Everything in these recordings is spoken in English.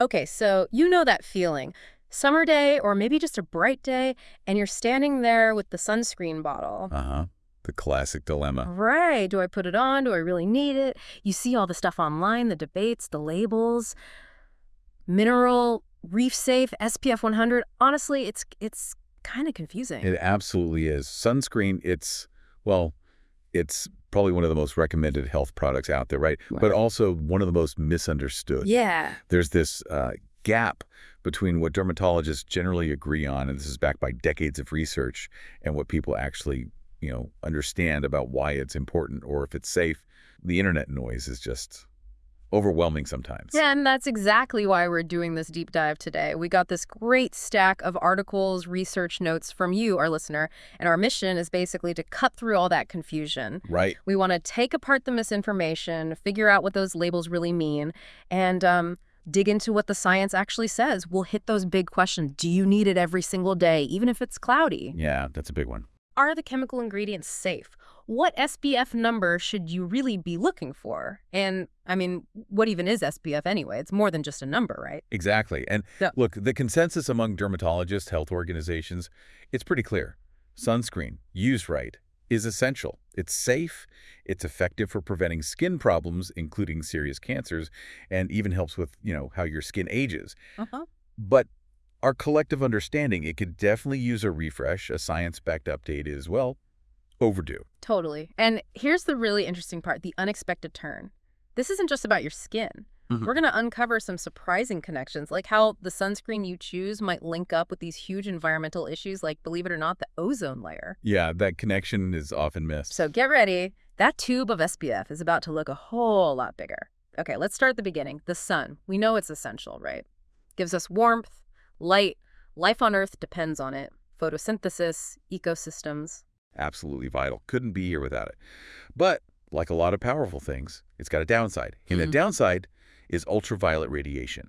Okay, so you know that feeling. Summer day or maybe just a bright day, and you're standing there with the sunscreen bottle. Uh-huh. The classic dilemma. Right. Do I put it on? Do I really need it? You see all the stuff online, the debates, the labels, mineral, reef safe, SPF 100. Honestly, it's kind of confusing. It absolutely is. Sunscreen, it's probably one of the most recommended health products out there, right? Right. But also one of the most misunderstood. Yeah. There's this gap between what dermatologists generally agree on, and this is backed by decades of research, and what people actually, understand about why it's important or if it's safe. The internet noise is just overwhelming sometimes. Yeah, and that's exactly why we're doing this deep dive today. We got this great stack of articles, research notes from you, our listener, and our mission is basically to cut through all that confusion. Right. We want to take apart the misinformation, figure out what those labels really mean, and dig into what the science actually says. We'll hit those big questions. Do you need it every single day, even if it's cloudy? Yeah, that's a big one. Are the chemical ingredients safe? What SPF number should you really be looking for? And, what even is SPF anyway? It's more than just a number, right? Exactly. And look, the consensus among dermatologists, health organizations, it's pretty clear. Sunscreen, used right, is essential. It's safe, it's effective for preventing skin problems, including serious cancers, and even helps with, how your skin ages. But our collective understanding, it could definitely use a refresh. A science-backed update is, overdue. Totally. And here's the really interesting part, the unexpected turn. This isn't just about your skin. We're going to uncover some surprising connections, like how the sunscreen you choose might link up with these huge environmental issues like, believe it or not, the ozone layer. Yeah, that connection is often missed. So get ready. That tube of SPF is about to look a whole lot bigger. Okay, let's start at the beginning. The sun. We know it's essential, right? Gives us warmth, light. Life on Earth depends on it. Photosynthesis, ecosystems. Absolutely vital. Couldn't be here without it. But like a lot of powerful things, it's got a downside. And the downside is ultraviolet radiation,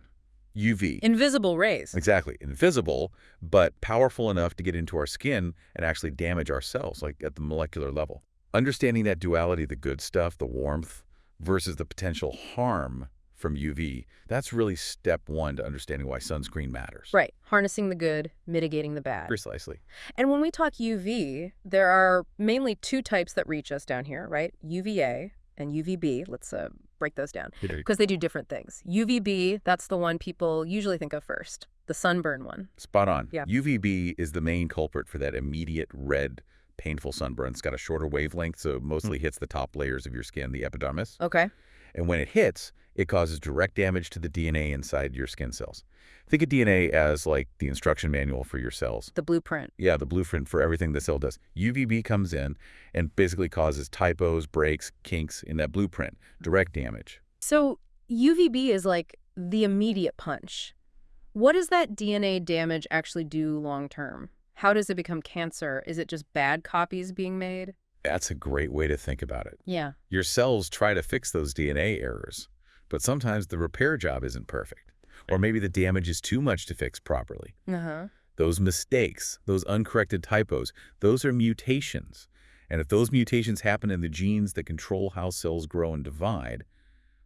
UV. Invisible rays. Exactly. Invisible, but powerful enough to get into our skin and actually damage our cells, like at the molecular level. Understanding that duality, the good stuff, the warmth, versus the potential harm from UV, that's really step one to understanding why sunscreen matters. Right. Harnessing the good, mitigating the bad. Precisely. And when we talk UV, there are mainly two types that reach us down here, right? UVA and UVB. Let's break those down because they do different things. UVB, that's the one people usually think of first, the sunburn one. Spot on. Yeah. UVB is the main culprit for that immediate red, painful sunburn. It's got a shorter wavelength, so it mostly hits the top layers of your skin, the epidermis. Okay. And when it hits, it causes direct damage to the DNA inside your skin cells. Think of DNA as like the instruction manual for your cells. The blueprint. Yeah, the blueprint for everything the cell does. UVB comes in and basically causes typos, breaks, kinks in that blueprint, direct damage. So UVB is like the immediate punch. What does that DNA damage actually do long term? How does it become cancer? Is it just bad copies being made? That's a great way to think about it. Yeah. Your cells try to fix those DNA errors, but sometimes the repair job isn't perfect. Or maybe the damage is too much to fix properly. Those mistakes, those uncorrected typos, those are mutations. And if those mutations happen in the genes that control how cells grow and divide,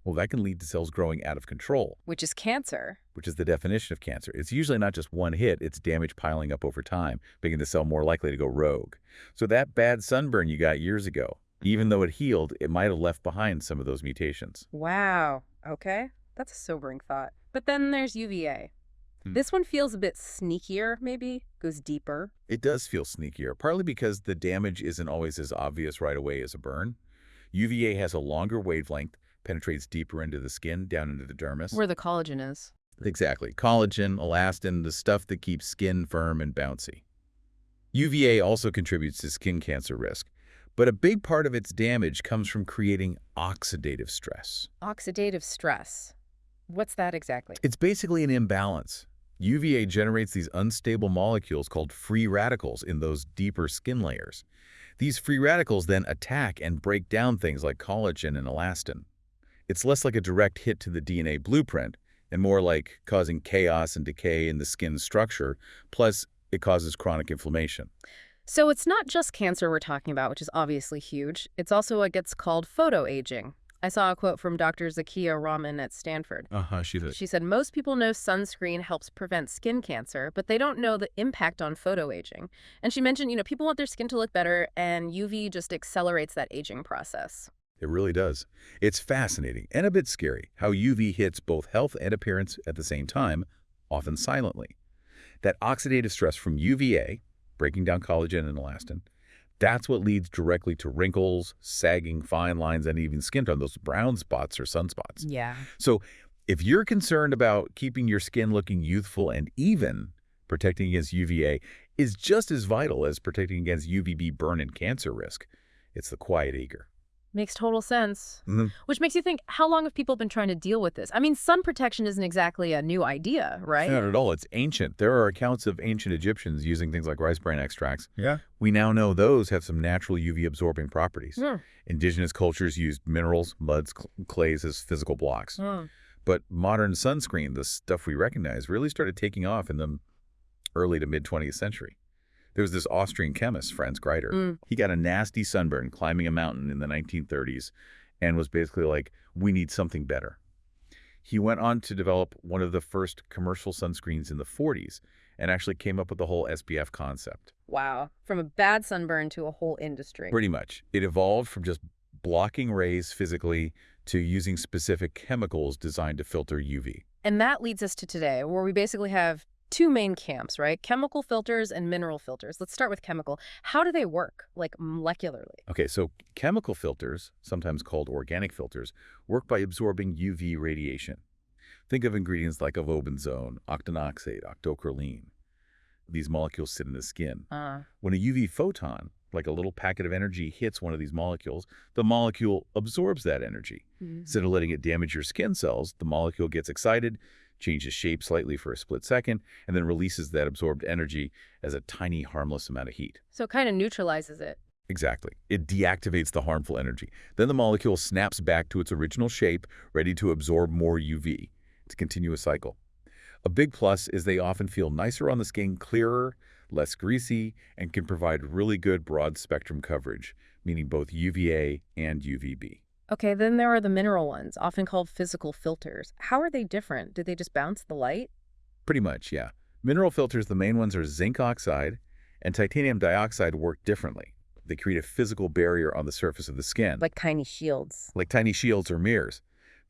well, that can lead to cells growing out of control. Which is cancer. Which is the definition of cancer. It's usually not just one hit, it's damage piling up over time, making the cell more likely to go rogue. So that bad sunburn you got years ago, even though it healed, it might have left behind some of those mutations. Wow. Okay. That's a sobering thought. But then there's UVA. This one feels a bit sneakier, maybe, goes deeper. It does feel sneakier, partly because the damage isn't always as obvious right away as a burn. UVA has a longer wavelength, penetrates deeper into the skin, down into the dermis. Where the collagen is. Exactly. Collagen, elastin, the stuff that keeps skin firm and bouncy. UVA also contributes to skin cancer risk, but a big part of its damage comes from creating oxidative stress. Oxidative stress. What's that exactly? It's basically an imbalance. UVA generates these unstable molecules called free radicals in those deeper skin layers. These free radicals then attack and break down things like collagen and elastin. It's less like a direct hit to the DNA blueprint and more like causing chaos and decay in the skin structure, plus it causes chronic inflammation. So it's not just cancer we're talking about, which is obviously huge. It's also what gets called photoaging. I saw a quote from Dr. Zakia Rahman at Stanford. She did. She said, most people know sunscreen helps prevent skin cancer, but they don't know the impact on photoaging. And she mentioned, people want their skin to look better, and UV just accelerates that aging process. It really does. It's fascinating and a bit scary how UV hits both health and appearance at the same time, often silently. That oxidative stress from UVA, breaking down collagen and elastin, that's what leads directly to wrinkles, sagging, fine lines, and even skin tone, those brown spots or sunspots. Yeah. So if you're concerned about keeping your skin looking youthful and even, protecting against UVA is just as vital as protecting against UVB burn and cancer risk. It's the quiet eager. Makes total sense. Which makes you think, how long have people been trying to deal with this? I mean, sun protection isn't exactly a new idea, right? Not at all. It's ancient. There are accounts of ancient Egyptians using things like rice bran extracts. Yeah. We now know those have some natural UV-absorbing properties. Indigenous cultures used minerals, muds, clays as physical blocks. But modern sunscreen, the stuff we recognize, really started taking off in the early to mid-20th century. There was this Austrian chemist, Franz Greiter. He got a nasty sunburn climbing a mountain in the 1930s and was basically like, we need something better. He went on to develop one of the first commercial sunscreens in the 40s and actually came up with the whole SPF concept. Wow. From a bad sunburn to a whole industry. Pretty much. It evolved from just blocking rays physically to using specific chemicals designed to filter UV. And that leads us to today, where we basically have two main camps, right? Chemical filters and mineral filters. Let's start with chemical. How do they work, like molecularly? Okay, so chemical filters, sometimes called organic filters, work by absorbing UV radiation. Think of ingredients like avobenzone, octinoxate, octocrylene. These molecules sit in the skin. When a UV photon, like a little packet of energy, hits one of these molecules, the molecule absorbs that energy. Instead of letting it damage your skin cells, the molecule gets excited, changes shape slightly for a split second, and then releases that absorbed energy as a tiny, harmless amount of heat. So it kind of neutralizes it. Exactly. It deactivates the harmful energy. Then the molecule snaps back to its original shape, ready to absorb more UV. It's a continuous cycle. A big plus is they often feel nicer on the skin, clearer, less greasy, and can provide really good broad-spectrum coverage, meaning both UVA and UVB. Okay, then there are the mineral ones, often called physical filters. How are they different? Do they just bounce the light? Pretty much, yeah. Mineral filters, the main ones are zinc oxide and titanium dioxide work differently. They create a physical barrier on the surface of the skin. Like tiny shields. Like tiny shields or mirrors.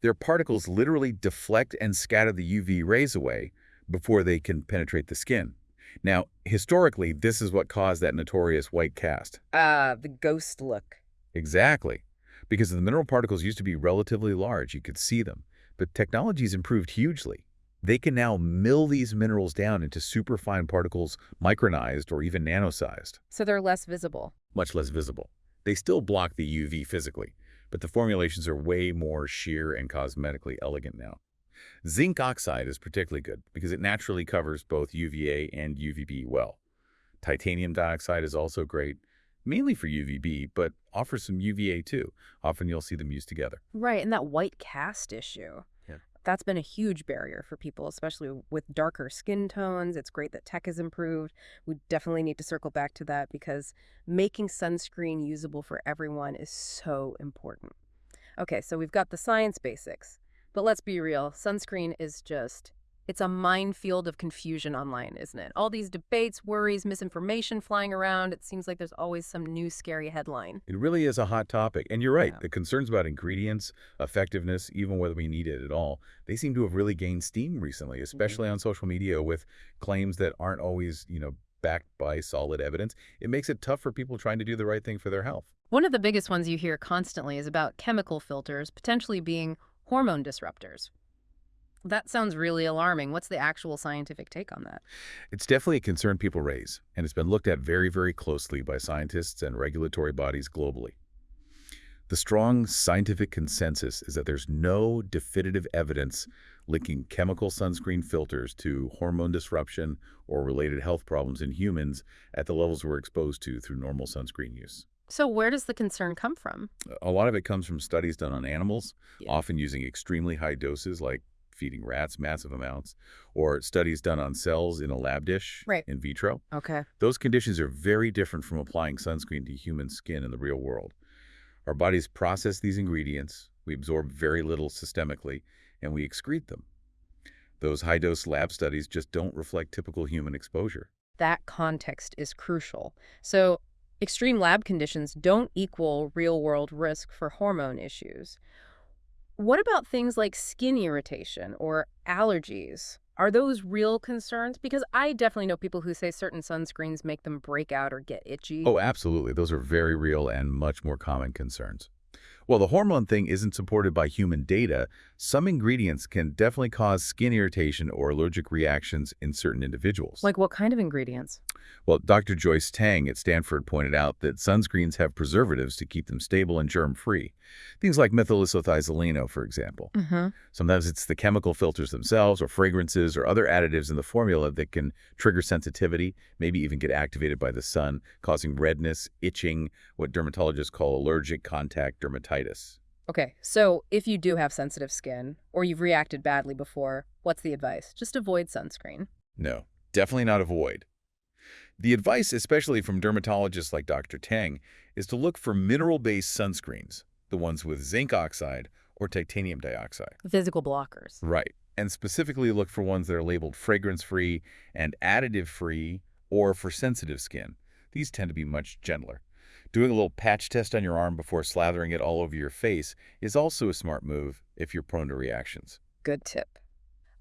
Their particles literally deflect and scatter the UV rays away before they can penetrate the skin. Now, historically, this is what caused that notorious white cast. The ghost look. Exactly. Because the mineral particles used to be relatively large, you could see them. But technology's improved hugely. They can now mill these minerals down into superfine particles, micronized or even nano-sized. So they're less visible. Much less visible. They still block the UV physically, but the formulations are way more sheer and cosmetically elegant now. Zinc oxide is particularly good because it naturally covers both UVA and UVB well. Titanium dioxide is also great, mainly for UVB, but offers some UVA too. Often you'll see them used together. Right, and that white cast issue. Yeah. That's been a huge barrier for people, especially with darker skin tones. It's great that tech has improved. We definitely need to circle back to that because making sunscreen usable for everyone is so important. Okay, so we've got the science basics, but let's be real. Sunscreen is it's a minefield of confusion online, isn't it? All these debates, worries, misinformation flying around. It seems like there's always some new scary headline. It really is a hot topic. And you're right. Yeah. The concerns about ingredients, effectiveness, even whether we need it at all, they seem to have really gained steam recently, especially on social media with claims that aren't always, backed by solid evidence. It makes it tough for people trying to do the right thing for their health. One of the biggest ones you hear constantly is about chemical filters potentially being hormone disruptors. That sounds really alarming. What's the actual scientific take on that? It's definitely a concern people raise, and it's been looked at very, very closely by scientists and regulatory bodies globally. The strong scientific consensus is that there's no definitive evidence linking chemical sunscreen filters to hormone disruption or related health problems in humans at the levels we're exposed to through normal sunscreen use. So where does the concern come from? A lot of it comes from studies done on animals, Yeah. often using extremely high doses like feeding rats massive amounts, or studies done on cells in a lab dish Right. in vitro. Okay. Those conditions are very different from applying sunscreen to human skin in the real world. Our bodies process these ingredients, We absorb very little systemically, and we excrete them. Those high-dose lab studies just don't reflect typical human exposure. That context is crucial. So, extreme lab conditions don't equal real-world risk for hormone issues. What about things like skin irritation or allergies? Are those real concerns? Because I definitely know people who say certain sunscreens make them break out or get itchy. Oh, absolutely. Those are very real and much more common concerns. While the hormone thing isn't supported by human data, some ingredients can definitely cause skin irritation or allergic reactions in certain individuals. Like what kind of ingredients? Well, Dr. Joyce Tang at Stanford pointed out that sunscreens have preservatives to keep them stable and germ-free. Things like methylisothiazolino, for example. Sometimes it's the chemical filters themselves or fragrances or other additives in the formula that can trigger sensitivity, maybe even get activated by the sun, causing redness, itching, what dermatologists call allergic contact dermatitis. Okay, so if you do have sensitive skin or you've reacted badly before, what's the advice? Just avoid sunscreen. No, definitely not avoid. The advice, especially from dermatologists like Dr. Tang, is to look for mineral-based sunscreens, the ones with zinc oxide or titanium dioxide. Physical blockers. Right. And specifically look for ones that are labeled fragrance-free and additive-free or for sensitive skin. These tend to be much gentler. Doing a little patch test on your arm before slathering it all over your face is also a smart move if you're prone to reactions. Good tip.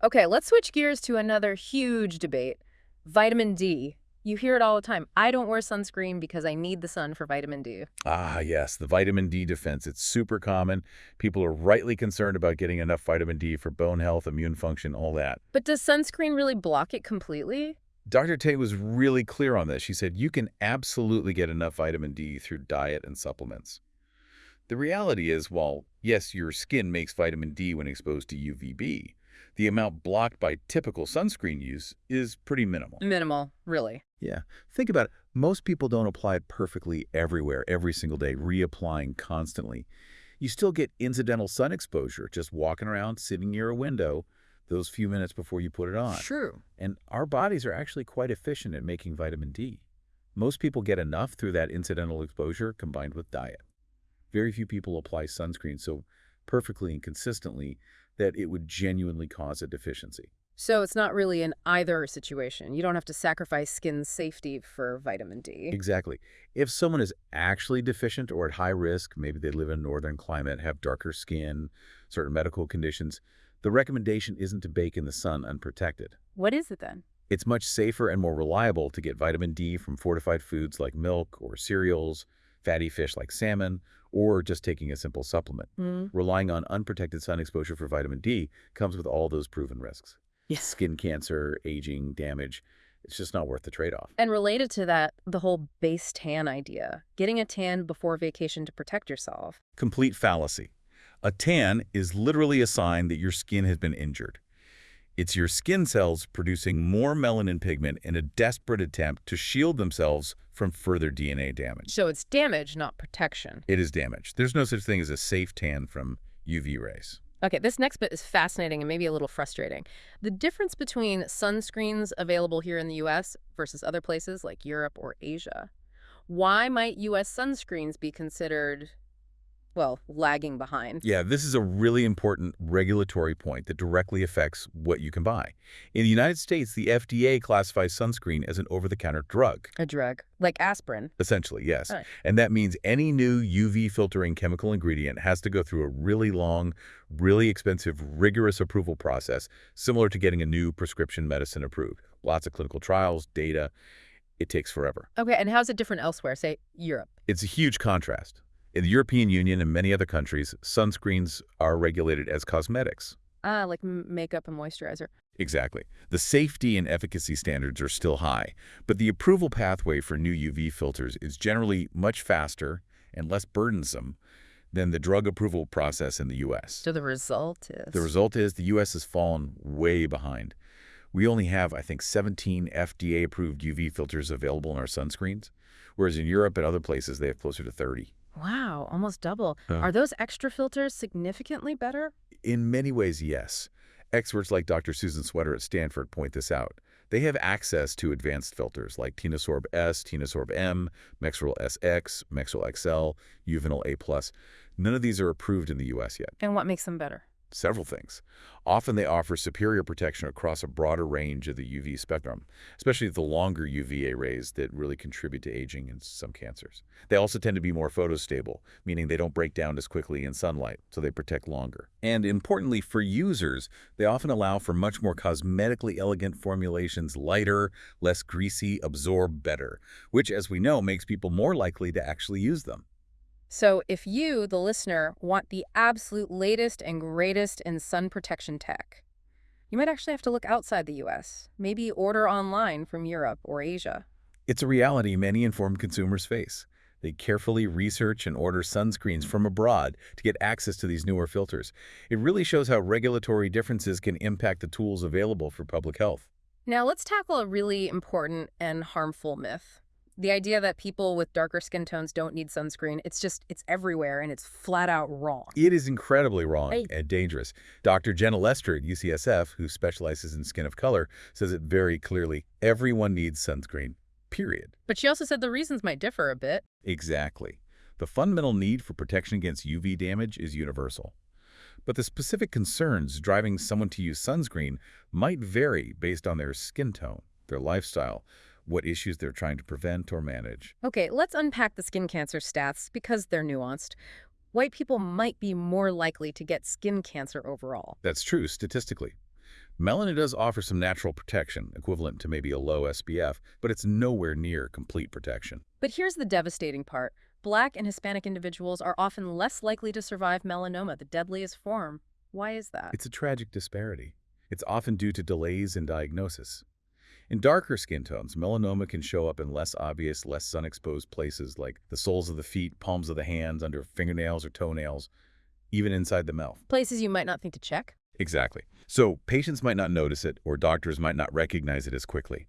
Okay, let's switch gears to another huge debate. Vitamin D. You hear it all the time. I don't wear sunscreen because I need the sun for vitamin D. Ah, yes, the vitamin D defense. It's super common. People are rightly concerned about getting enough vitamin D for bone health, immune function, all that. But does sunscreen really block it completely? Dr. Tay was really clear on this. She said you can absolutely get enough vitamin D through diet and supplements. The reality is, while, yes, your skin makes vitamin D when exposed to UVB, the amount blocked by typical sunscreen use is pretty minimal. Minimal, really. Yeah. Think about it. Most people don't apply it perfectly everywhere, every single day, reapplying constantly. You still get incidental sun exposure, just walking around, sitting near a window, those few minutes before you put it on. True. And our bodies are actually quite efficient at making vitamin D. Most people get enough through that incidental exposure combined with diet. Very few people apply sunscreen so perfectly and consistently that it would genuinely cause a deficiency. So it's not really an either situation. You don't have to sacrifice skin safety for vitamin D. Exactly. If someone is actually deficient or at high risk, maybe they live in a northern climate, have darker skin, certain medical conditions, the recommendation isn't to bake in the sun unprotected. What is it then? It's much safer and more reliable to get vitamin D from fortified foods like milk or cereals, fatty fish like salmon, or just taking a simple supplement. Relying on unprotected sun exposure for vitamin D comes with all those proven risks. Yes. Skin cancer, aging, damage. It's just not worth the trade-off. And related to that, the whole base tan idea. Getting a tan before vacation to protect yourself. Complete fallacy. A tan is literally a sign that your skin has been injured. It's your skin cells producing more melanin pigment in a desperate attempt to shield themselves from further DNA damage. So it's damage, not protection. It is damage. There's no such thing as a safe tan from UV rays. Okay, this next bit is fascinating and maybe a little frustrating. The difference between sunscreens available here in the U.S. versus other places like Europe or Asia. Why might U.S. sunscreens be considered, well, lagging behind? Yeah, this is a really important regulatory point that directly affects what you can buy. In the United States, the FDA classifies sunscreen as an over-the-counter drug. A drug, like aspirin. Essentially, yes. Right. And that means any new UV filtering chemical ingredient has to go through a really long, really expensive, rigorous approval process, similar to getting a new prescription medicine approved. Lots of clinical trials, data. It takes forever. Okay, and how's it different elsewhere, say Europe? It's a huge contrast. In the European Union and many other countries, sunscreens are regulated as cosmetics. Ah, like makeup and moisturizer. Exactly. The safety and efficacy standards are still high, but the approval pathway for new UV filters is generally much faster and less burdensome than the drug approval process in the U.S. So the result is? The result is the U.S. has fallen way behind. We only have, I think, 17 FDA-approved UV filters available in our sunscreens, whereas in Europe and other places they have closer to 30. Wow, almost double. Are those extra filters significantly better? In many ways, yes. Experts like Dr. Susan Sweater at Stanford point this out. They have access to advanced filters like Tinosorb S, Tinosorb M, Mexeril SX, Mexeril XL, Uvinol A+. None of these are approved in the U.S. yet. And what makes them better? Several things. Often they offer superior protection across a broader range of the UV spectrum, especially the longer UVA rays that really contribute to aging and some cancers. They also tend to be more photostable, meaning they don't break down as quickly in sunlight, so they protect longer. And importantly, for users, they often allow for much more cosmetically elegant formulations, lighter, less greasy, absorb better, which, as we know, makes people more likely to actually use them. So if you, the listener, want the absolute latest and greatest in sun protection tech, you might actually have to look outside the US, maybe order online from Europe or Asia. It's a reality many informed consumers face. They carefully research and order sunscreens from abroad to get access to these newer filters. It really shows how regulatory differences can impact the tools available for public health. Now let's tackle a really important and harmful myth. The idea that people with darker skin tones don't need sunscreen, it's everywhere and it's flat out wrong. It is incredibly wrong Hey. and dangerous. Dr. Jenna Lester at UCSF, who specializes in skin of color, says it very clearly. Everyone needs sunscreen, period. But she also said the reasons might differ a bit. Exactly. The fundamental need for protection against UV damage is universal. But the specific concerns driving someone to use sunscreen might vary based on their skin tone, their lifestyle, what issues they're trying to prevent or manage. Okay, let's unpack the skin cancer stats because they're nuanced. White people might be more likely to get skin cancer overall. That's true statistically. Melanin does offer some natural protection, equivalent to maybe a low SPF, but it's nowhere near complete protection. But here's the devastating part. Black and Hispanic individuals are often less likely to survive melanoma, the deadliest form. Why is that? It's a tragic disparity. It's often due to delays in diagnosis. In darker skin tones, melanoma can show up in less obvious, less sun-exposed places like the soles of the feet, palms of the hands, under fingernails or toenails, even inside the mouth. Places you might not think to check? Exactly. So patients might not notice it, or doctors might not recognize it as quickly.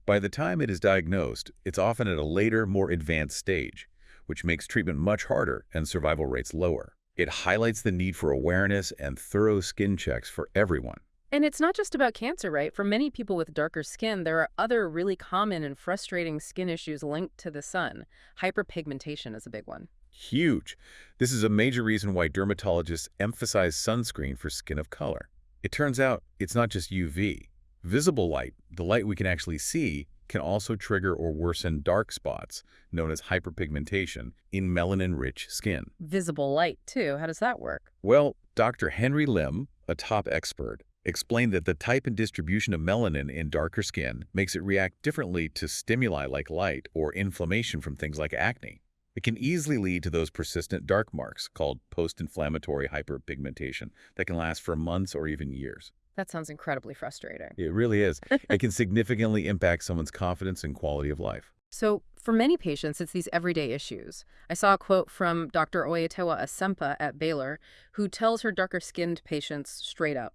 By the time it is diagnosed, it's often at a later, more advanced stage, which makes treatment much harder and survival rates lower. It highlights the need for awareness and thorough skin checks for everyone. And it's not just about cancer, right? For many people with darker skin, there are other really common and frustrating skin issues linked to the sun. Hyperpigmentation is a big one. Huge. This is a major reason why dermatologists emphasize sunscreen for skin of color. It turns out it's not just UV. Visible light, the light we can actually see, can also trigger or worsen dark spots, known as hyperpigmentation, in melanin-rich skin. Visible light, too. How does that work? Well, Dr. Henry Lim, a top expert, explained that the type and distribution of melanin in darker skin makes it react differently to stimuli like light or inflammation from things like acne. It can easily lead to those persistent dark marks called post-inflammatory hyperpigmentation that can last for months or even years. That sounds incredibly frustrating. It really is. It can significantly impact someone's confidence and quality of life. So for many patients, it's these everyday issues. I saw a quote from Dr. Oyetewa Asempa at Baylor, who tells her darker-skinned patients straight up,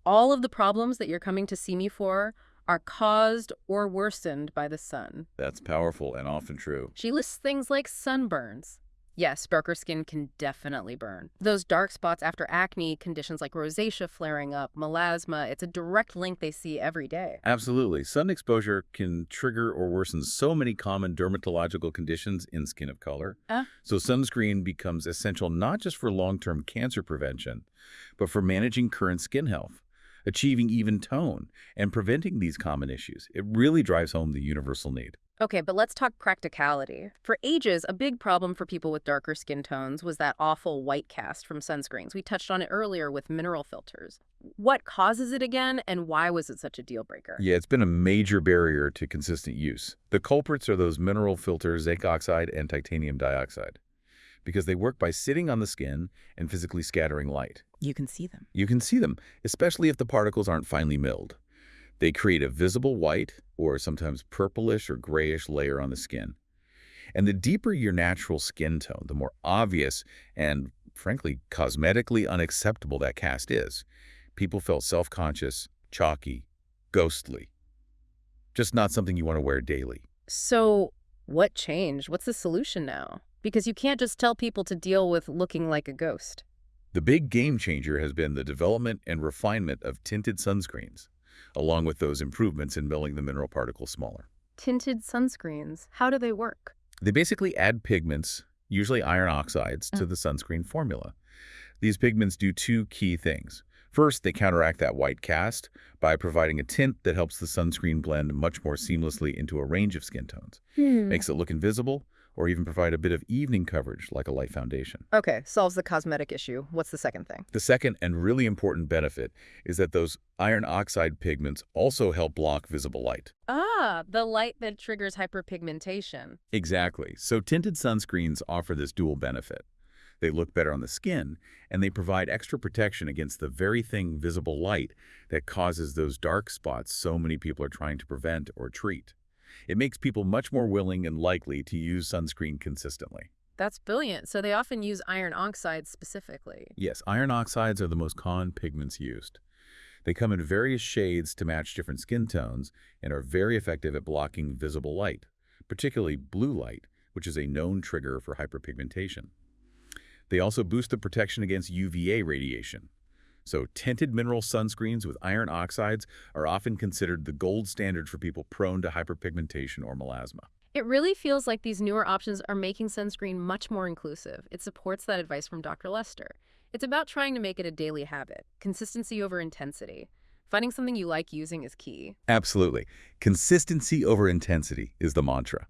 all of the problems that you're coming to see me for are caused or worsened by the sun. That's powerful and often true. She lists things like sunburns. Yes, darker skin can definitely burn. Those dark spots after acne, conditions like rosacea flaring up, melasma, it's a direct link they see every day. Absolutely. Sun exposure can trigger or worsen so many common dermatological conditions in skin of color. So sunscreen becomes essential not just for long-term cancer prevention, but for managing current skin health, achieving even tone, and preventing these common issues. It really drives home the universal need. Okay, but let's talk practicality. For ages, a big problem for people with darker skin tones was that awful white cast from sunscreens. We touched on it earlier with mineral filters. What causes it again, and why was it such a deal breaker? Yeah, it's been a major barrier to consistent use. The culprits are those mineral filters, zinc oxide and titanium dioxide, because they work by sitting on the skin and physically scattering light. You can see them. You can see them, especially if the particles aren't finely milled. They create a visible white or sometimes purplish or grayish layer on the skin. And the deeper your natural skin tone, the more obvious and, frankly, cosmetically unacceptable that cast is. People felt self-conscious, chalky, ghostly. Just not something you want to wear daily. So what changed? What's the solution now? Because you can't just tell people to deal with looking like a ghost. The big game changer has been the development and refinement of tinted sunscreens. along with those improvements in milling the mineral particles smaller. Tinted sunscreens, how do they work? They basically add pigments, usually iron oxides, to the sunscreen formula. These pigments do two key things. First, they counteract that white cast by providing a tint that helps the sunscreen blend much more seamlessly into a range of skin tones. Makes it look invisible, or even provide a bit of evening coverage like a light foundation. Okay, solves the cosmetic issue. What's the second thing? The second and really important benefit is that those iron oxide pigments also help block visible light. Ah, the light that triggers hyperpigmentation. Exactly. So tinted sunscreens offer this dual benefit. They look better on the skin, and they provide extra protection against the very thing, visible light, that causes those dark spots so many people are trying to prevent or treat. It makes people much more willing and likely to use sunscreen consistently. That's brilliant. So they often use iron oxides specifically. Yes, iron oxides are the most common pigments used. They come in various shades to match different skin tones and are very effective at blocking visible light, particularly blue light, which is a known trigger for hyperpigmentation. They also boost the protection against UVA radiation. So tinted mineral sunscreens with iron oxides are often considered the gold standard for people prone to hyperpigmentation or melasma. It really feels like these newer options are making sunscreen much more inclusive. It supports that advice from Dr. Lester. It's about trying to make it a daily habit, consistency over intensity. Finding something you like using is key. Absolutely. Consistency over intensity is the mantra.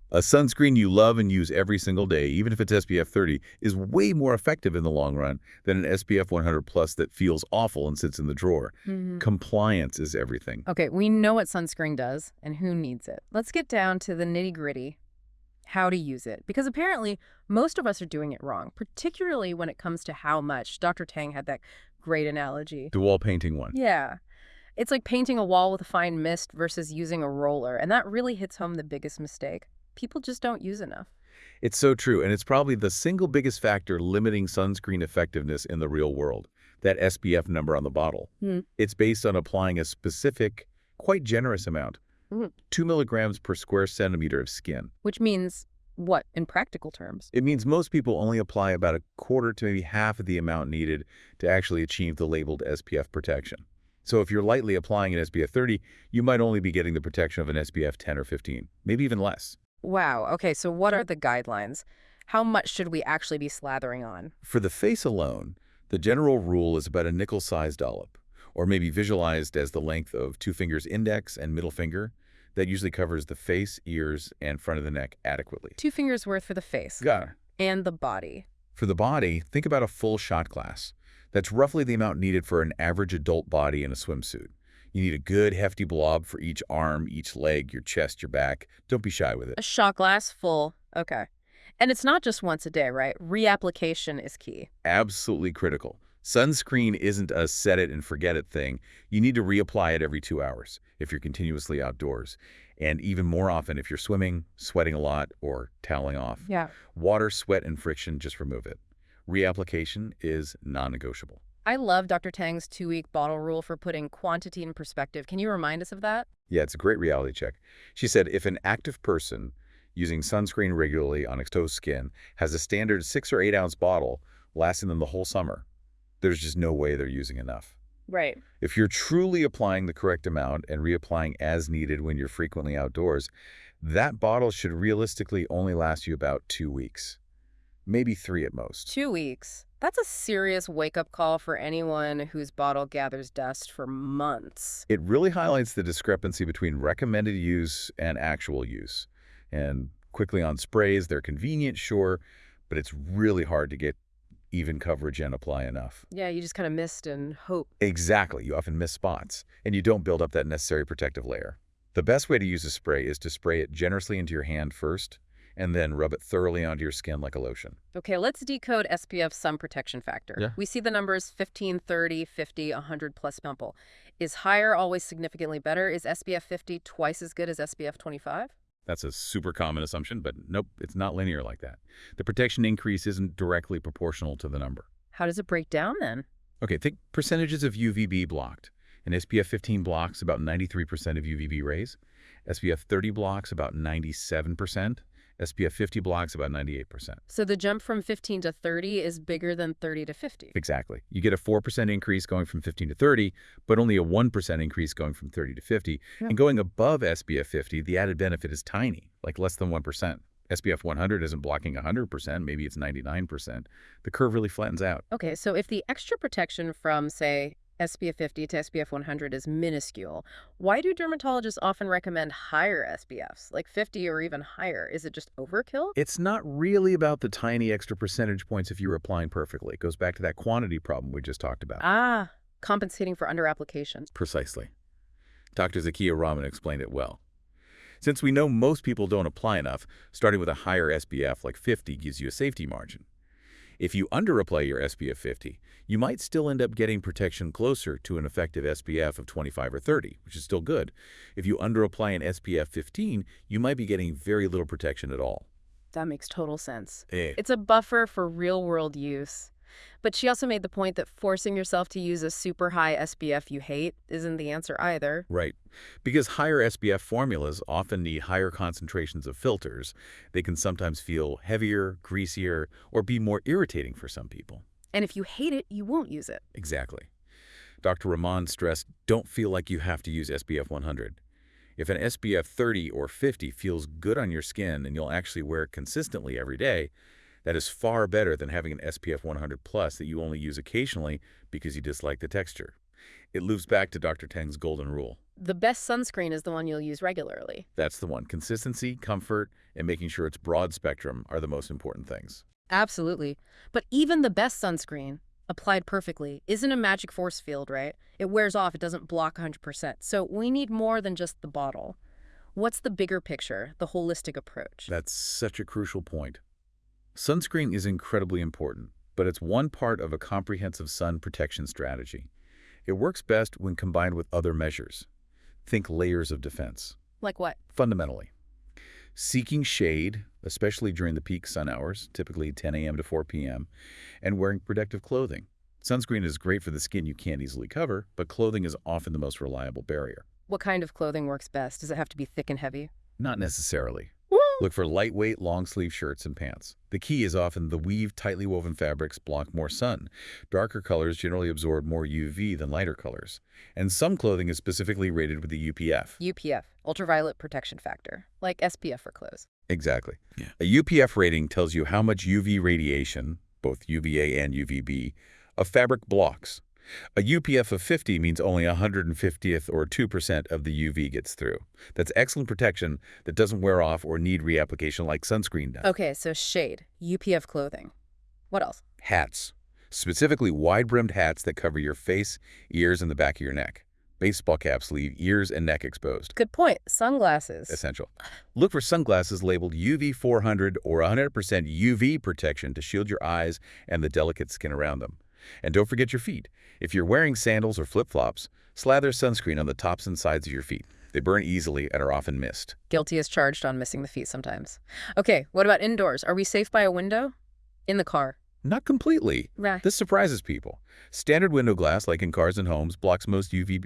A sunscreen you love and use every single day, even if it's SPF 30, is way more effective in the long run than an SPF 100 plus that feels awful and sits in the drawer. Compliance is everything. Okay, we know what sunscreen does and who needs it. Let's get down to the nitty-gritty, how to use it. Because apparently, most of us are doing it wrong, particularly when it comes to how much. Dr. Tang had that great analogy. The wall painting one. Yeah. It's like painting a wall with a fine mist versus using a roller, and that really hits home the biggest mistake. People just don't use enough. It's so true, and it's probably the single biggest factor limiting sunscreen effectiveness in the real world, that SPF number on the bottle. It's based on applying a specific, quite generous amount, 2 milligrams per square centimeter of skin. Which means what in practical terms? It means most people only apply about a quarter to maybe half of the amount needed to actually achieve the labeled SPF protection. So if you're lightly applying an SPF 30, you might only be getting the protection of an SPF 10 or 15, maybe even less. Wow. Okay, so what are the guidelines? How much should we actually be slathering on? For the face alone, the general rule is about a nickel-sized dollop, or maybe visualized as the length of 2 fingers index and middle finger. That usually covers the face, ears, and front of the neck adequately. 2 fingers worth for the face. Got it. And the body. For the body, think about a full shot glass. That's roughly the amount needed for an average adult body in a swimsuit. You need a good, hefty blob for each arm, each leg, your chest, your back. Don't be shy with it. A shot glass full. Okay. And it's not just once a day, right? Reapplication is key. Absolutely critical. Sunscreen isn't a set it and forget it thing. You need to reapply it every 2 hours if you're continuously outdoors. And even more often if you're swimming, sweating a lot, or toweling off. Yeah. Water, sweat, and friction, just remove it. Reapplication is non-negotiable. I love Dr. Tang's 2-week bottle rule for putting quantity in perspective. Can you remind us of that? Yeah, it's a great reality check. She said if an active person using sunscreen regularly on exposed skin has a standard 6 or 8 ounce bottle lasting them the whole summer, there's just no way they're using enough. Right. If you're truly applying the correct amount and reapplying as needed when you're frequently outdoors, that bottle should realistically only last you about 2 weeks. Maybe 3 at most. 2 weeks. That's a serious wake-up call for anyone whose bottle gathers dust for months. It really highlights the discrepancy between recommended use and actual use. And quickly on sprays, they're convenient, sure, but it's really hard to get even coverage and apply enough. Yeah, you just kind of missed and hope. Exactly. You often miss spots, and you don't build up that necessary protective layer. The best way to use a spray is to spray it generously into your hand first, and then rub it thoroughly onto your skin like a lotion. Okay, let's decode SPF sun protection factor. Yeah. We see the numbers 15, 30, 50, 100 plus pimple. Is higher always significantly better? Is SPF 50 twice as good as SPF 25? That's a super common assumption, but nope, it's not linear like that. The protection increase isn't directly proportional to the number. How does it break down then? Okay, think percentages of UVB blocked. An SPF 15 blocks about 93% of UVB rays. SPF 30 blocks about 97%. SPF 50 blocks about 98%. So the jump from 15 to 30 is bigger than 30 to 50. Exactly. You get a 4% increase going from 15 to 30, but only a 1% increase going from 30 to 50. Yeah. And going above SPF 50, the added benefit is tiny, like less than 1%. SPF 100 isn't blocking 100%, maybe it's 99%. The curve really flattens out. Okay, so if the extra protection from, say, SPF 50 to SPF 100 is minuscule, why do dermatologists often recommend higher SPFs, like 50 or even higher? Is it just overkill? It's not really about the tiny extra percentage points if you're applying perfectly. It goes back to that quantity problem we just talked about. Ah, compensating for underapplication. Precisely. Dr. Zakiya Rahman explained it well. Since we know most people don't apply enough, starting with a higher SPF like 50 gives you a safety margin. If you underapply your SPF 50, you might still end up getting protection closer to an effective SPF of 25 or 30, which is still good. If you underapply an SPF 15, you might be getting very little protection at all. That makes total sense. Eh. It's a buffer for real-world use. But she also made the point that forcing yourself to use a super high SPF you hate isn't the answer either. Right. Because higher SPF formulas often need higher concentrations of filters. They can sometimes feel heavier, greasier, or be more irritating for some people. And if you hate it, you won't use it. Exactly. Dr. Rahman stressed, don't feel like you have to use SPF 100. If an SPF 30 or 50 feels good on your skin and you'll actually wear it consistently every day, that is far better than having an SPF 100 plus that you only use occasionally because you dislike the texture. It loops back to Dr. Teng's golden rule. The best sunscreen is the one you'll use regularly. That's the one. Consistency, comfort, and making sure it's broad spectrum are the most important things. Absolutely. But even the best sunscreen, applied perfectly, isn't a magic force field, right? It wears off, it doesn't block 100%. So we need more than just the bottle. What's the bigger picture, the holistic approach? That's such a crucial point. Sunscreen is incredibly important, but it's one part of a comprehensive sun protection strategy. It works best when combined with other measures. Think layers of defense. Like what? Fundamentally, seeking shade, especially during the peak sun hours, typically 10 a.m. to 4 p.m., and wearing protective clothing. Sunscreen is great for the skin you can't easily cover, but clothing is often the most reliable barrier. What kind of clothing works best? Does it have to be thick and heavy? Not necessarily. Look for lightweight, long-sleeve shirts and pants. The key is often the weave, tightly woven fabrics block more sun. Darker colors generally absorb more UV than lighter colors. And some clothing is specifically rated with the UPF. UPF, ultraviolet protection factor, like SPF for clothes. Exactly. Yeah. A UPF rating tells you how much UV radiation, both UVA and UVB, a fabric blocks. A UPF of 50 means only 150th or 2% of the UV gets through. That's excellent protection that doesn't wear off or need reapplication like sunscreen does. Okay, so shade, UPF clothing. What else? Hats. Specifically wide-brimmed hats that cover your face, ears, and the back of your neck. Baseball caps leave ears and neck exposed. Good point. Sunglasses. Essential. Look for sunglasses labeled UV 400 or 100% UV protection to shield your eyes and the delicate skin around them. And don't forget your feet. If you're wearing sandals or flip-flops, slather sunscreen on the tops and sides of your feet. They burn easily and are often missed. Guilty as charged on missing the feet sometimes. Okay, what about indoors? Are we safe by a window? In the car? Not completely. Right. This surprises people. Standard window glass, like in cars and homes, blocks most UV,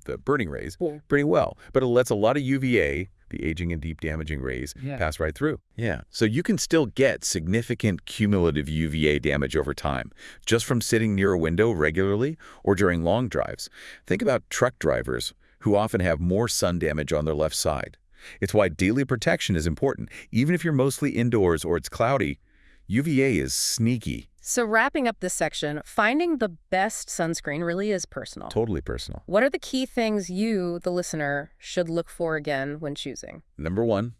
the burning rays, pretty well. But it lets a lot of UVA, the aging and deep damaging rays, pass right through. Yeah. So you can still get significant cumulative UVA damage over time, just from sitting near a window regularly or during long drives. Think about truck drivers, who often have more sun damage on their left side. It's why daily protection is important. Even if you're mostly indoors or it's cloudy, UVA is sneaky. So wrapping up this section, finding the best sunscreen really is personal. Totally personal. What are the key things you, the listener, should look for again when choosing? Number one,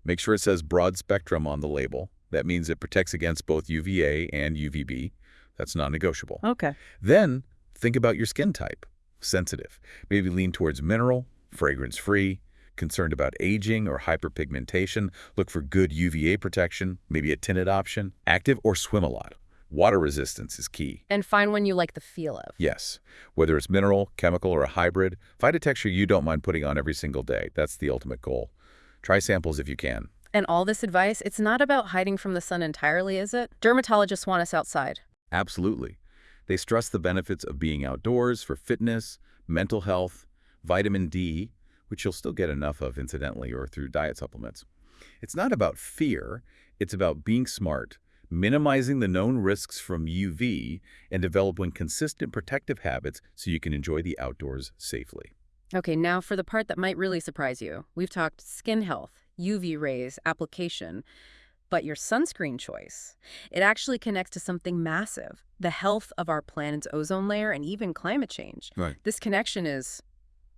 make sure it says broad spectrum on the label. That means it protects against both UVA and UVB. That's non-negotiable. Okay. Then think about your skin type. Sensitive. Maybe lean towards mineral, fragrance-free. Concerned about aging or hyperpigmentation, look for good UVA protection, maybe a tinted option. Active or swim a lot. Water resistance is key. And find one you like the feel of. Yes. Whether it's mineral, chemical, or a hybrid, find a texture you don't mind putting on every single day. That's the ultimate goal. Try samples if you can. And all this advice, it's not about hiding from the sun entirely, is it? Dermatologists want us outside. Absolutely. They stress the benefits of being outdoors for fitness, mental health, vitamin D, which you'll still get enough of incidentally or through diet supplements, It's not about fear, it's about being smart, minimizing the known risks from UV, and developing consistent protective habits so you can enjoy the outdoors safely. Okay, now for the part that might really surprise you. We've talked skin health, UV rays, application, but your sunscreen choice, it actually connects to something massive, the health of our planet's ozone layer and even climate change. Right. This connection is,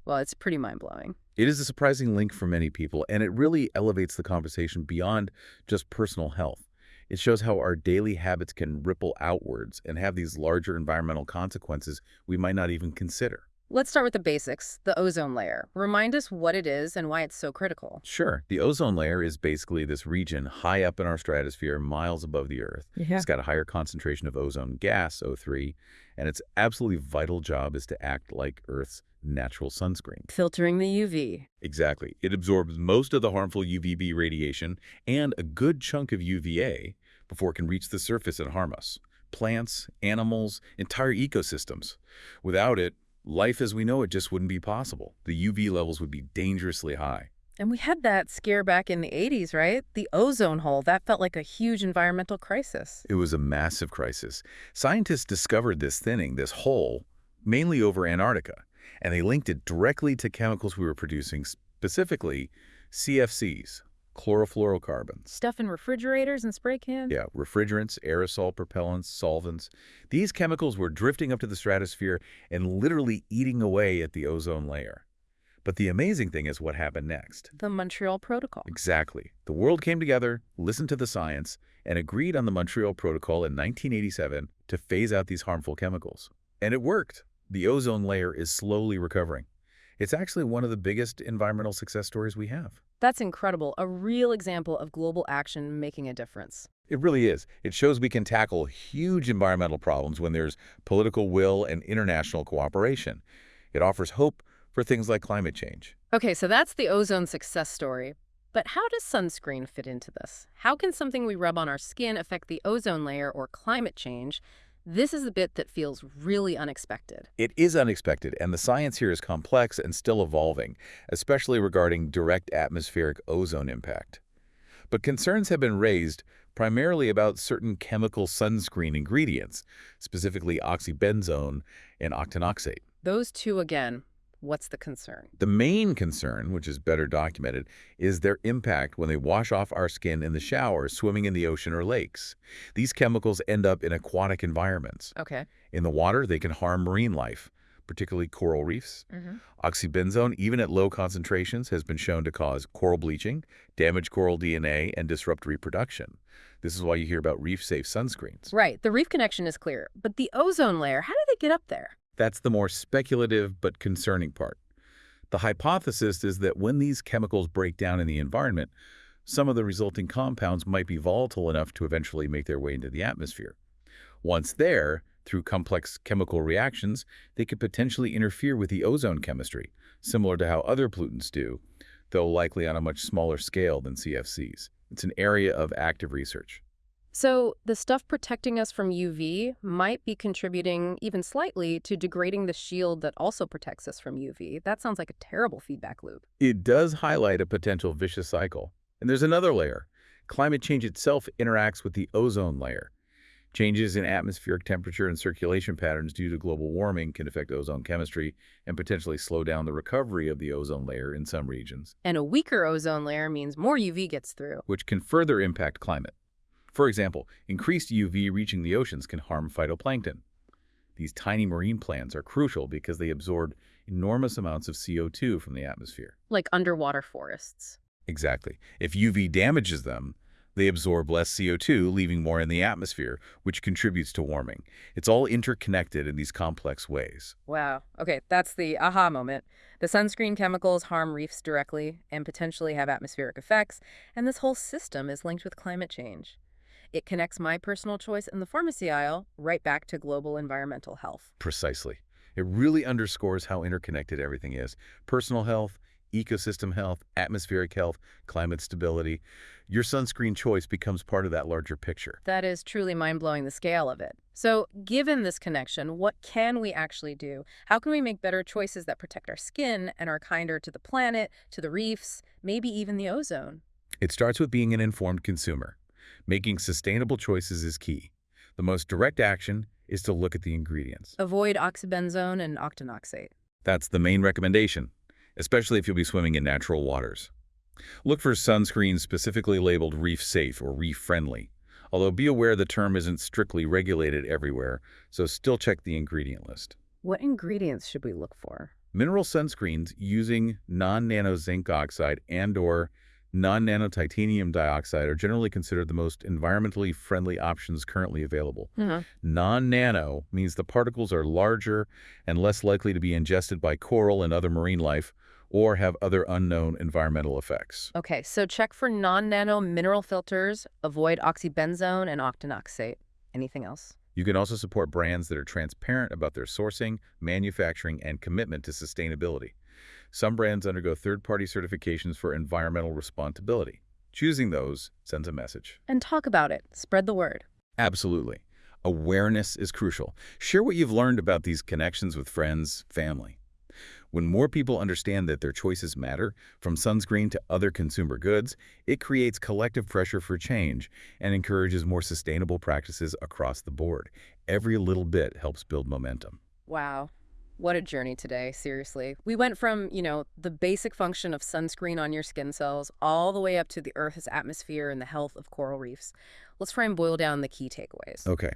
well, it's pretty mind-blowing. It is a surprising link for many people, and it really elevates the conversation beyond just personal health. It shows how our daily habits can ripple outwards and have these larger environmental consequences we might not even consider. Let's start with the basics, the ozone layer. Remind us what it is and why it's so critical. Sure, the ozone layer is basically this region high up in our stratosphere, miles above the Earth. Yeah. It's got a higher concentration of ozone gas, O3, and its absolutely vital job is to act like Earth's natural sunscreen. Filtering the UV. Exactly. It absorbs most of the harmful UVB radiation and a good chunk of UVA before it can reach the surface and harm us. Plants, animals, entire ecosystems. Without it, life as we know it just wouldn't be possible. The UV levels would be dangerously high. And we had that scare back in the 80s, right? The ozone hole, that felt like a huge environmental crisis. It was a massive crisis. Scientists discovered this thinning, this hole, mainly over Antarctica, and they linked it directly to chemicals we were producing, specifically CFCs, chlorofluorocarbons. Stuff in refrigerators and spray cans? Yeah, refrigerants, aerosol propellants, solvents. These chemicals were drifting up to the stratosphere and literally eating away at the ozone layer. But the amazing thing is what happened next. The Montreal Protocol. Exactly. The world came together, listened to the science, and agreed on the Montreal Protocol in 1987 to phase out these harmful chemicals. And it worked. The ozone layer is slowly recovering. It's actually one of the biggest environmental success stories we have. That's incredible. A real example of global action making a difference. It really is. It shows we can tackle huge environmental problems when there's political will and international cooperation. It offers hope for things like climate change. Okay, so that's the ozone success story. But how does sunscreen fit into this? How can something we rub on our skin affect the ozone layer or climate change? This is the bit that feels really unexpected. It is unexpected, and the science here is complex and still evolving, especially regarding direct atmospheric ozone impact. But concerns have been raised primarily about certain chemical sunscreen ingredients, specifically oxybenzone and octinoxate. Those two again. What's the concern? The main concern, which is better documented, is their impact when they wash off our skin in the shower, swimming in the ocean or lakes. These chemicals end up in aquatic environments. Okay. In the water, they can harm marine life, particularly coral reefs. Oxybenzone, even at low concentrations, has been shown to cause coral bleaching, damage coral DNA, and disrupt reproduction. This is why you hear about reef-safe sunscreens. Right. The reef connection is clear. But the ozone layer, how do they get up there? That's the more speculative but concerning part. The hypothesis is that when these chemicals break down in the environment, some of the resulting compounds might be volatile enough to eventually make their way into the atmosphere. Once there, through complex chemical reactions, they could potentially interfere with the ozone chemistry, similar to how other pollutants do, though likely on a much smaller scale than CFCs. It's an area of active research. So the stuff protecting us from UV might be contributing even slightly to degrading the shield that also protects us from UV. That sounds like a terrible feedback loop. It does highlight a potential vicious cycle. And there's another layer. Climate change itself interacts with the ozone layer. Changes in atmospheric temperature and circulation patterns due to global warming can affect ozone chemistry and potentially slow down the recovery of the ozone layer in some regions. And a weaker ozone layer means more UV gets through. Which can further impact climate. For example, increased UV reaching the oceans can harm phytoplankton. These tiny marine plants are crucial because they absorb enormous amounts of CO2 from the atmosphere. Like underwater forests. Exactly. If UV damages them, they absorb less CO2, leaving more in the atmosphere, which contributes to warming. It's all interconnected in these complex ways. Wow. Okay, that's the aha moment. The sunscreen chemicals harm reefs directly and potentially have atmospheric effects, and this whole system is linked with climate change. It connects my personal choice in the pharmacy aisle right back to global environmental health. Precisely. It really underscores how interconnected everything is. Personal health, ecosystem health, atmospheric health, climate stability. Your sunscreen choice becomes part of that larger picture. That is truly mind-blowing, the scale of it. So, given this connection, what can we actually do? How can we make better choices that protect our skin and are kinder to the planet, to the reefs, maybe even the ozone? It starts with being an informed consumer. Making sustainable choices is key. The most direct action is to look at the ingredients. Avoid oxybenzone and octinoxate. That's the main recommendation, especially if you'll be swimming in natural waters. Look for sunscreens specifically labeled reef-safe or reef-friendly, although be aware the term isn't strictly regulated everywhere, so still check the ingredient list. What ingredients should we look for? Mineral sunscreens using non-nano zinc oxide and/or non-nano titanium dioxide are generally considered the most environmentally friendly options currently available. Non-nano means the particles are larger and less likely to be ingested by coral and other marine life or have other unknown environmental effects. Okay, so check for non-nano mineral filters, avoid oxybenzone and octinoxate. Anything else? You can also support brands that are transparent about their sourcing, manufacturing, and commitment to sustainability. Some brands undergo third-party certifications for environmental responsibility. Choosing those sends a message. And talk about it. Spread the word. Absolutely. Awareness is crucial. Share what you've learned about these connections with friends, family. When more people understand that their choices matter, from sunscreen to other consumer goods, it creates collective pressure for change and encourages more sustainable practices across the board. Every little bit helps build momentum. Wow. What a journey today, seriously. We went from, the basic function of sunscreen on your skin cells all the way up to the Earth's atmosphere and the health of coral reefs. Let's try and boil down the key takeaways. Okay.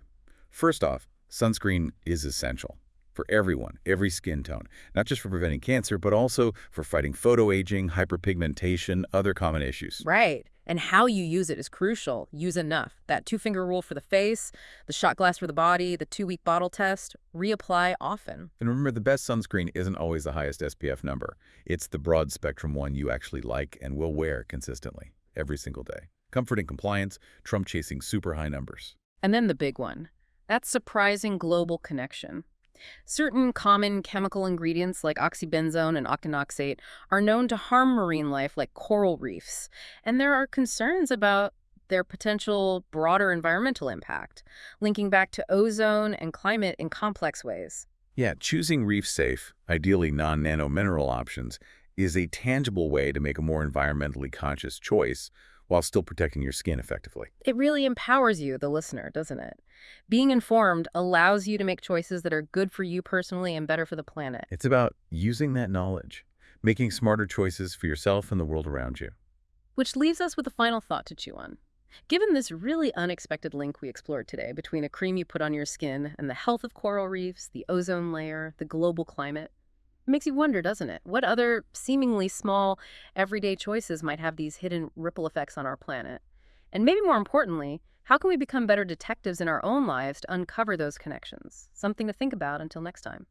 First off, sunscreen is essential for everyone, every skin tone, not just for preventing cancer, but also for fighting photoaging, hyperpigmentation, other common issues. Right. And how you use it is crucial. Use enough. That 2-finger rule for the face, the shot glass for the body, the 2-week bottle test. Reapply often. And remember, the best sunscreen isn't always the highest SPF number. It's the broad spectrum one you actually like and will wear consistently, every single day. Comfort and compliance trump chasing super high numbers. And then the big one. That surprising global connection. Certain common chemical ingredients like oxybenzone and octinoxate are known to harm marine life like coral reefs, and there are concerns about their potential broader environmental impact, linking back to ozone and climate in complex ways. Yeah, choosing reef-safe, ideally non-nano mineral options, is a tangible way to make a more environmentally conscious choice while still protecting your skin effectively. It really empowers you, the listener, doesn't it? Being informed allows you to make choices that are good for you personally and better for the planet. It's about using that knowledge, making smarter choices for yourself and the world around you. Which leaves us with a final thought to chew on. Given this really unexpected link we explored today between a cream you put on your skin and the health of coral reefs, the ozone layer, the global climate, it makes you wonder, doesn't it? What other seemingly small, everyday choices might have these hidden ripple effects on our planet? And maybe more importantly, how can we become better detectives in our own lives to uncover those connections? Something to think about until next time.